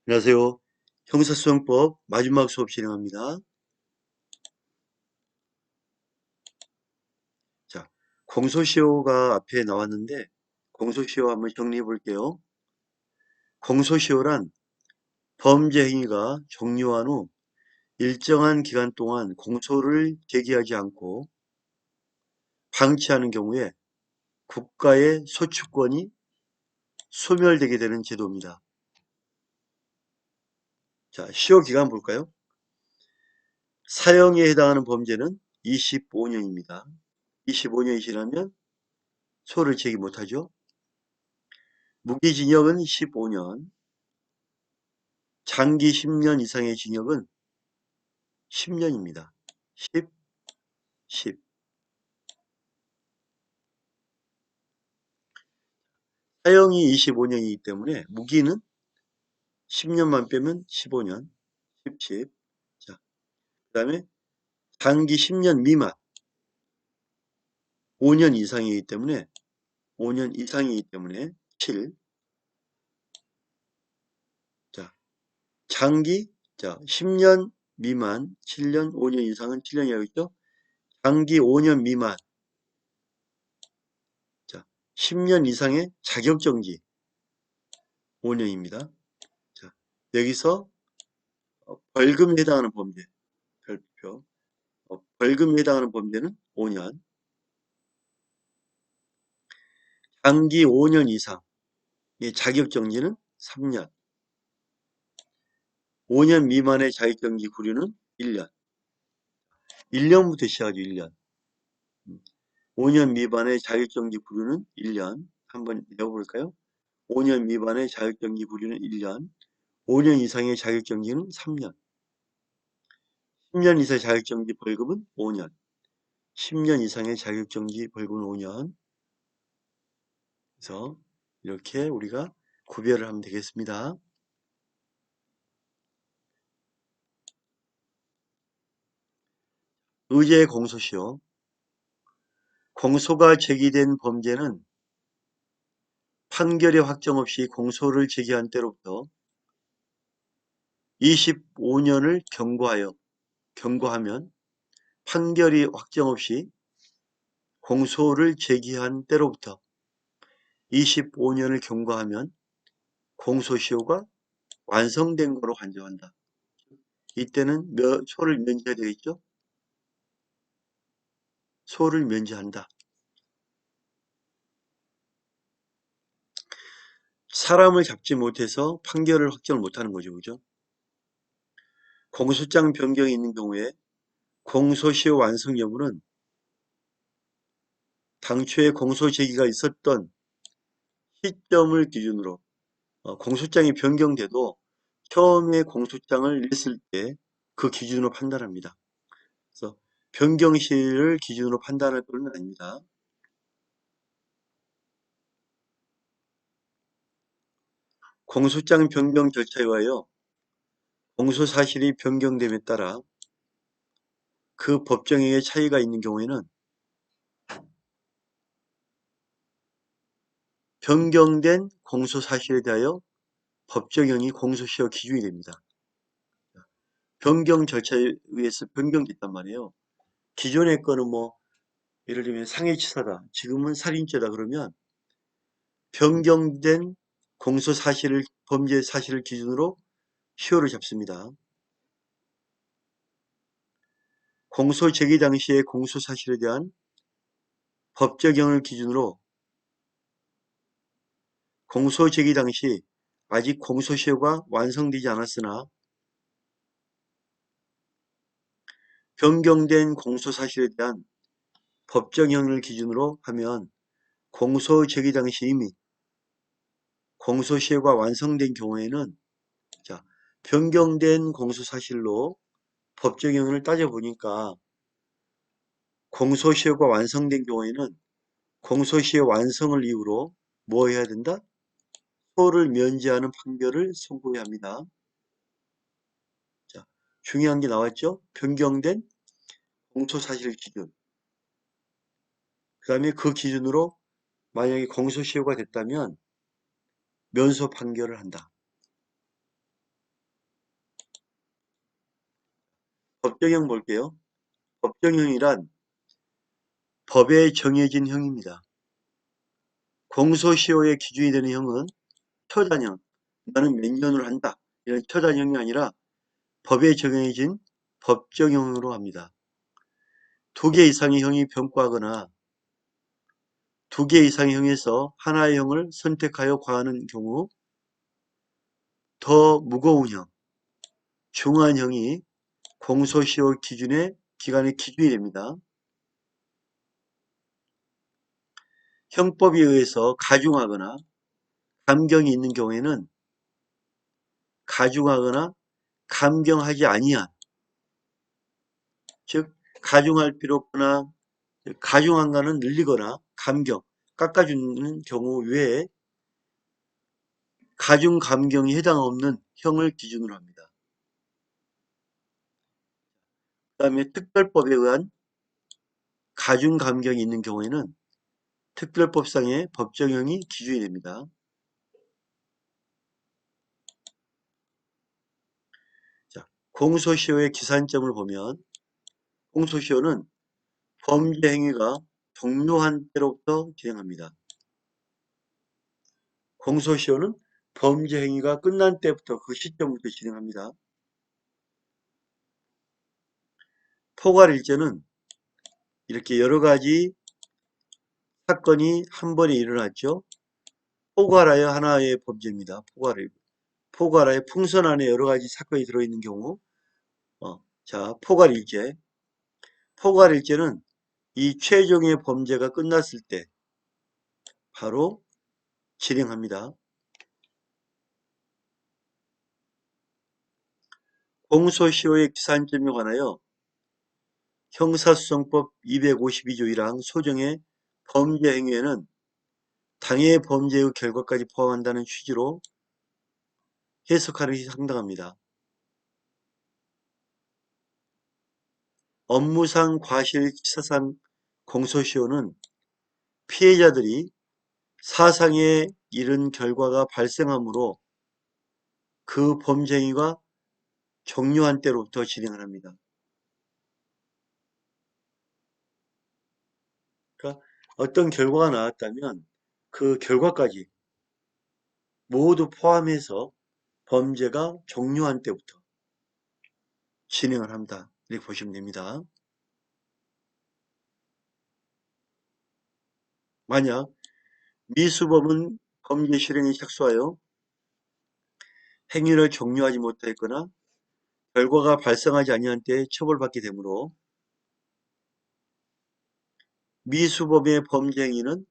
안녕하세요. 형사소송법 마지막 수업 진행합니다. 자, 공소시효가 앞에 나왔는데 공소시효 한번 정리해 볼게요. 공소시효란 범죄 행위가 종료한 후 일정한 기간 동안 공소를 제기하지 않고 방치하는 경우에 국가의 소추권이 소멸되게 되는 제도입니다. 자, 시효 기간 볼까요? 사형에 해당하는 범죄는 25년입니다. 25년이 지나면 소를 제기 못하죠. 무기징역은 15년, 장기 10년 이상의 징역은 10년입니다. 10, 10. 사형이 25년이기 때문에 무기는 10년만 빼면 15년, 10, 10. 자, 그 다음에 장기 10년 미만, 5년 이상이기 때문에 5년 이상이기 때문에 7. 자, 장기, 자, 10년 미만, 7년, 5년 이상은 7년이라고 했죠? 장기 5년 미만, 자, 10년 이상의 자격정지 5년입니다. 자, 여기서 벌금에 해당하는 범죄, 별표. 벌금에 해당하는 범죄는 5년, 장기 5년 이상의 자격정지는 3년, 5년 미만의 자격정지 구류는 1년, 1년부터 시작하죠, 1년. 5년 미만의 자격정지 구류는 1년, 한번 내어볼까요? 5년 미만의 자격정지 구류는 1년, 5년 이상의 자격정지는 3년, 10년 이상의 자격정지 벌금은 5년, 10년 이상의 자격정지 벌금은 5년. 그래서 이렇게 우리가 구별을 하면 되겠습니다. 의제 공소시효. 공소가 제기된 범죄는 판결의 확정 없이 공소를 제기한 때로부터 25년을 경고하면 판결이 확정 없이 공소를 제기한 때로부터 25년을 경과하면 공소시효가 완성된 거로 간주한다. 이때는 소를 면제해야 되겠죠? 소를 면제한다. 사람을 잡지 못해서 판결을 확정을 못하는 거죠. 그죠? 공소장 변경이 있는 경우에 공소시효 완성 여부는 당초에 공소 제기가 있었던 시점을 기준으로 공소장이 변경돼도 처음에 공소장을 냈을 때 그 기준으로 판단합니다. 그래서 변경시를 기준으로 판단할 것은 아닙니다. 공소장 변경 절차에 의하여 공소사실이 변경됨에 따라 그 법정행위의 차이가 있는 경우에는 변경된 공소사실에 대하여 법정형이 공소시효 기준이 됩니다. 변경 절차에 의해서 변경됐단 말이에요. 기존의 거는 뭐 예를 들면 상해치사다. 지금은 살인죄다 그러면 변경된 공소사실을 범죄 사실을 기준으로 시효를 잡습니다. 공소 제기 당시의 공소사실에 대한 법적형을 기준으로 공소 제기 당시 아직 공소시효가 완성되지 않았으나 변경된 공소사실에 대한 법정형을 기준으로 하면 공소 제기 당시 이미 공소시효가 완성된 경우에는 자, 변경된 공소사실로 법정형을 따져보니까 공소시효가 완성된 경우에는 공소시효 완성을 이유로 뭐 해야 된다? 소를 면제하는 판결을 선고해야 합니다. 자, 중요한 게 나왔죠? 변경된 공소사실 기준. 그 다음에 그 기준으로 만약에 공소시효가 됐다면 면소 판결을 한다. 법정형 볼게요. 법정형이란 법에 정해진 형입니다. 공소시효의 기준이 되는 형은 처단형, 나는 몇 년으로 한다, 이런 처단형이 아니라 법에 정해진 법정형으로 합니다. 2개 이상의 형이 병과하거나 2개 이상의 형에서 하나의 형을 선택하여 과하는 경우 더 무거운 형, 중한 형이 공소시효 기간의 기준이 됩니다. 형법에 의해서 가중하거나 감경이 있는 경우에는 가중하거나 감경하지 아니한, 즉 가중할 필요 없거나 가중한가는 늘리거나 감경, 깎아주는 경우 외에 가중 감경이 해당 없는 형을 기준으로 합니다. 그 다음에 특별법에 의한 가중 감경이 있는 경우에는 특별법상의 법정형이 기준이 됩니다. 자, 공소시효의 기산점을 보면 공소시효는 범죄 행위가 종료한 때로부터 진행합니다. 공소시효는 범죄 행위가 끝난 때부터 그 시점부터 진행합니다. 포괄일죄는 이렇게 여러 가지 사건이 한 번에 일어났죠. 포괄하여 하나의 범죄입니다. 포괄하여 풍선 안에 여러 가지 사건이 들어있는 경우, 자, 포괄일죄. 포괄일죄는 이 최종의 범죄가 끝났을 때 바로 진행합니다. 공소시효의 기산점에 관하여 형사소송법 252조 1항 소정의 범죄 행위에는 당해 범죄의 결과까지 포함한다는 취지로 해석하는 것이 상당합니다. 업무상 과실치사상 공소시효는 피해자들이 사상에 이른 결과가 발생하므로 그 범죄 행위가 종료한 때로부터 진행을 합니다. 그러니까 어떤 결과가 나왔다면 그 결과까지 모두 포함해서 범죄가 종료한 때부터 진행을 합니다. 이렇게 보시면 됩니다. 만약 미수범은 범죄 실행에 착수하여 행위를 종료하지 못하였거나 결과가 발생하지 아니한 때에 처벌받게 되므로 미수범의 범죄 행위는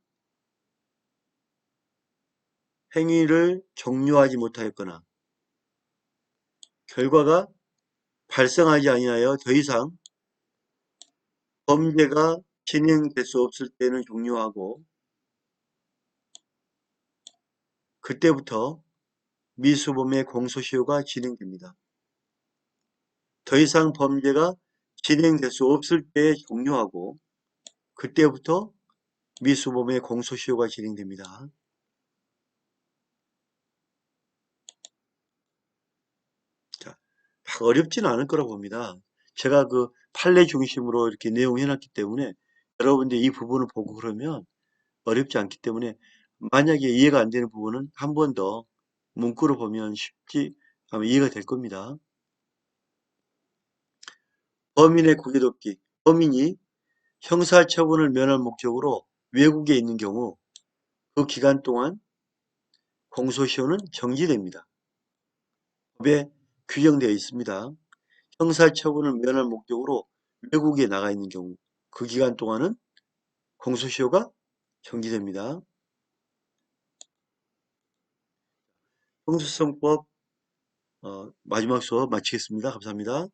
행위를 종료하지 못하였거나 결과가 발생하지 아니하여 더 이상 범죄가 진행될 수 없을 때는 종료하고 그때부터 미수범의 공소시효가 진행됩니다. 더 이상 범죄가 진행될 수 없을 때 종료하고 그때부터 미수범의 공소시효가 진행됩니다. 자, 막 어렵지는 않을 거라고 봅니다. 제가 그 판례 중심으로 이렇게 내용 해놨기 때문에 여러분들이 이 부분을 보고 그러면 어렵지 않기 때문에 만약에 이해가 안 되는 부분은 한 번 더 문구를 보면 쉽지 아마 이해가 될 겁니다. 범인의 구개독기. 범인이 형사처분을 면할 목적으로 외국에 있는 경우 그 기간 동안 공소시효는 정지됩니다. 법에 규정되어 있습니다. 형사처분을 면할 목적으로 외국에 나가 있는 경우 그 기간 동안은 공소시효가 정지됩니다. 형사소송법 마지막 수업 마치겠습니다. 감사합니다.